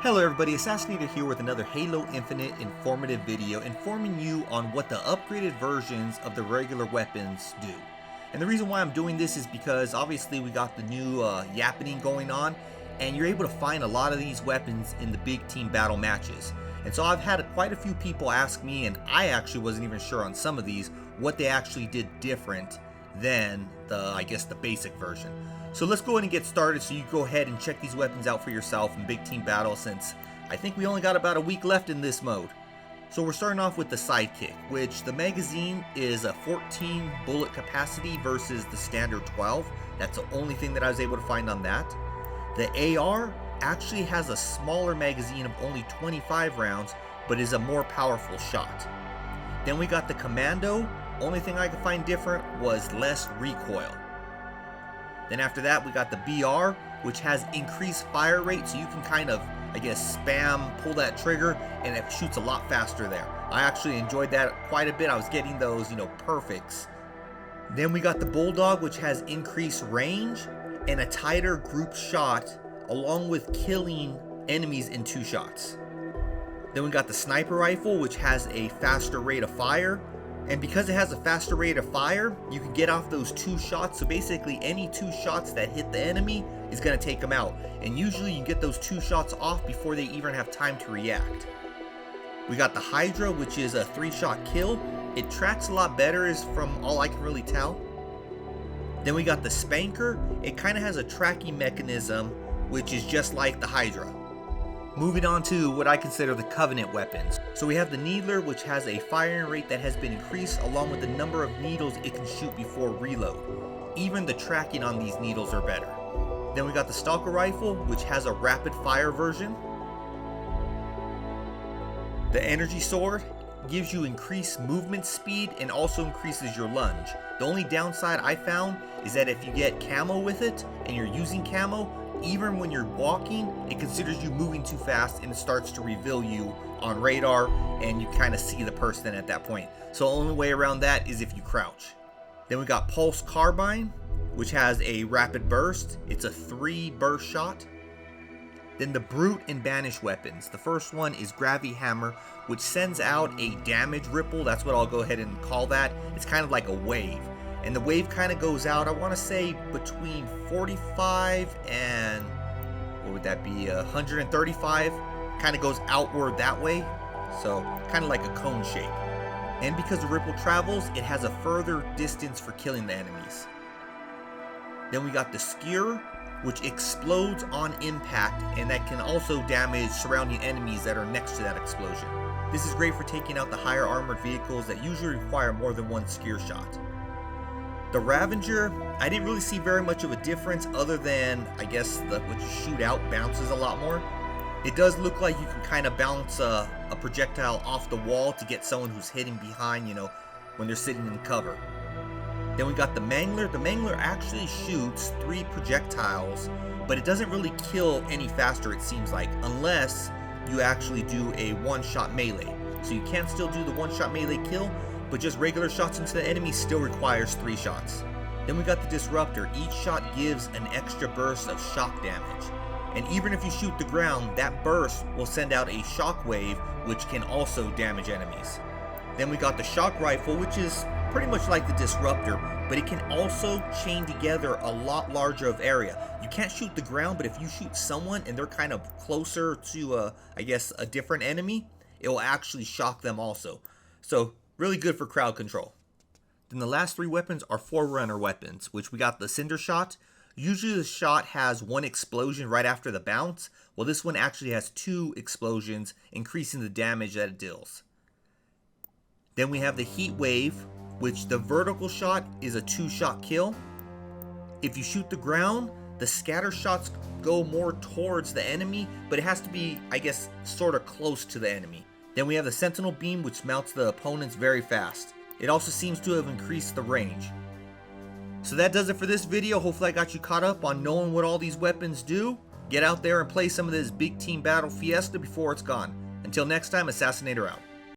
Hello everybody, Assassinator here with another Halo Infinite informative video informing you on what the upgraded versions of the regular weapons do. And the reason why I'm doing this is because obviously we got the new Yappening going on, and you're able to find a lot of these weapons in the big team battle matches. And so I've had quite a few people ask me, and I actually wasn't even sure on some of these, what they actually did different than the basic version. So let's go ahead and get started so you go ahead and check these weapons out for yourself in big team battle, since I think we only got about a week left in this mode. So we're starting off with the sidekick, which the magazine is a 14 bullet capacity versus the standard 12. That's the only thing that I was able to find on that. The AR actually has a smaller magazine of only 25 rounds, but is a more powerful shot. Then we got the commando. Only thing I could find different was less recoil. Then after that, we got the BR, which has increased fire rate, so you can kind of, spam, pull that trigger, and it shoots a lot faster there. I actually enjoyed that quite a bit. I was getting those, perfects. Then we got the Bulldog, which has increased range and a tighter group shot, along with killing enemies in 2 shots. Then we got the Sniper Rifle, which has a faster rate of fire. And because it has a faster rate of fire, you can get off those 2 shots. So basically any 2 shots that hit the enemy is going to take them out. And usually you can get those 2 shots off before they even have time to react. We got the Hydra, which is a 3-shot kill. It tracks a lot better, is from all I can really tell. Then we got the Spanker. It kind of has a tracking mechanism, which is just like the Hydra. Moving on to what I consider the Covenant weapons. So we have the Needler, which has a firing rate that has been increased, along with the number of needles it can shoot before reload. Even the tracking on these needles are better. Then we got the Stalker Rifle, which has a rapid fire version. The Energy Sword gives you increased movement speed and also increases your lunge. The only downside I found is that if you get camo with it and you're using camo, even when you're walking, it considers you moving too fast and it starts to reveal you on radar, and you kind of see the person at that point. So the only way around that is if you crouch. Then we got Pulse Carbine, which has a rapid burst. It's a 3 burst shot. Then the Brute and Banish weapons. The first one is Gravity Hammer, which sends out a damage ripple. That's what I'll go ahead and call that. It's kind of like a wave. And the wave kind of goes out, I want to say, between 45 and, what would that be, 135. Kind of goes outward that way. So, kind of like a cone shape. And because the ripple travels, it has a further distance for killing the enemies. Then we got the Skewer, which explodes on impact, and that can also damage surrounding enemies that are next to that explosion. This is great for taking out the higher armored vehicles that usually require more than one Skewer shot. The Ravager, I didn't really see very much of a difference other than, what you shoot out bounces a lot more. It does look like you can kind of bounce a projectile off the wall to get someone who's hidden behind, when they're sitting in cover. Then we got the Mangler. The Mangler actually shoots 3 projectiles, but it doesn't really kill any faster, it seems like, unless you actually do a 1-shot melee. So you can still do the 1-shot melee kill, but just regular shots into the enemy still requires 3 shots. Then we got the Disruptor. Each shot gives an extra burst of shock damage. And even if you shoot the ground, that burst will send out a shock wave, which can also damage enemies. Then we got the Shock Rifle, which is pretty much like the Disruptor, but it can also chain together a lot larger of area. You can't shoot the ground, but if you shoot someone and they're kind of closer to, a different enemy, it will actually shock them also. So, really good for crowd control. Then the last 3 weapons are Forerunner weapons, which we got the Cinder Shot. Usually the shot has 1 explosion right after the bounce. Well, this one actually has 2 explosions, increasing the damage that it deals. Then we have the Heat Wave, which the vertical shot is a 2-shot kill. If you shoot the ground, the scatter shots go more towards the enemy, but it has to be, sort of close to the enemy. Then we have the Sentinel Beam, which melts the opponents very fast. It also seems to have increased the range. So that does it for this video. Hopefully I got you caught up on knowing what all these weapons do. Get out there and play some of this big team battle fiesta before it's gone. Until next time, Assassinator out.